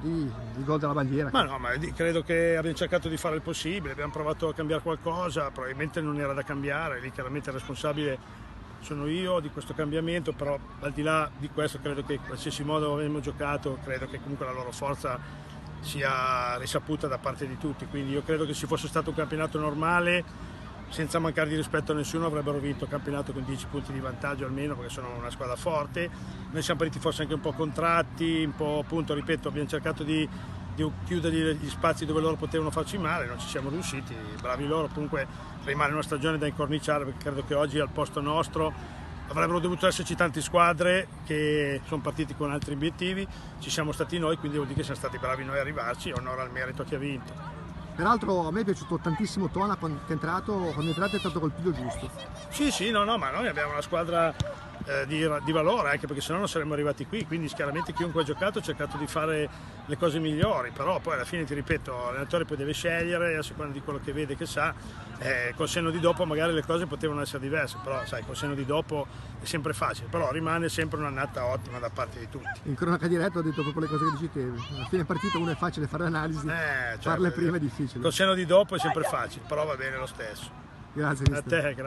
il gol della bandiera. Ma no, ma credo che abbiamo cercato di fare il possibile, abbiamo provato a cambiare qualcosa, probabilmente non era da cambiare, lì chiaramente il responsabile sono io di questo cambiamento, però al di là di questo credo che in qualsiasi modo avremmo giocato, credo che comunque la loro forza sia risaputa da parte di tutti, quindi io credo che se fosse stato un campionato normale, senza mancare di rispetto a nessuno, avrebbero vinto il campionato con 10 punti di vantaggio almeno, perché sono una squadra forte. Noi siamo partiti forse anche un po' contratti, un po', appunto, ripeto, abbiamo cercato di chiudere gli spazi dove loro potevano farci male, non ci siamo riusciti, bravi loro. Comunque rimane una stagione da incorniciare, perché credo che oggi al posto nostro avrebbero dovuto esserci tante squadre che sono partiti con altri obiettivi, ci siamo stati noi, quindi vuol dire che siamo stati bravi noi a arrivarci, onore al merito a chi ha vinto. Peraltro a me è piaciuto tantissimo Tona quando è entrato è stato colpito giusto. Sì, no, ma noi abbiamo una squadra di valore, anche perché sennò non saremmo arrivati qui, quindi chiaramente chiunque ha giocato ha cercato di fare le cose migliori, però poi alla fine, ti ripeto, l'allenatore poi deve scegliere a seconda di quello che vede, che sa, col senno di dopo magari le cose potevano essere diverse, però sai, col senno di dopo è sempre facile, però rimane sempre un'annata ottima da parte di tutti. In cronaca diretta ho detto proprio le cose che dici te, alla fine partita uno è facile fare l'analisi, Certo, farle prima è difficile. Col senno di dopo è sempre facile, però va bene lo stesso. Grazie. A te, grazie.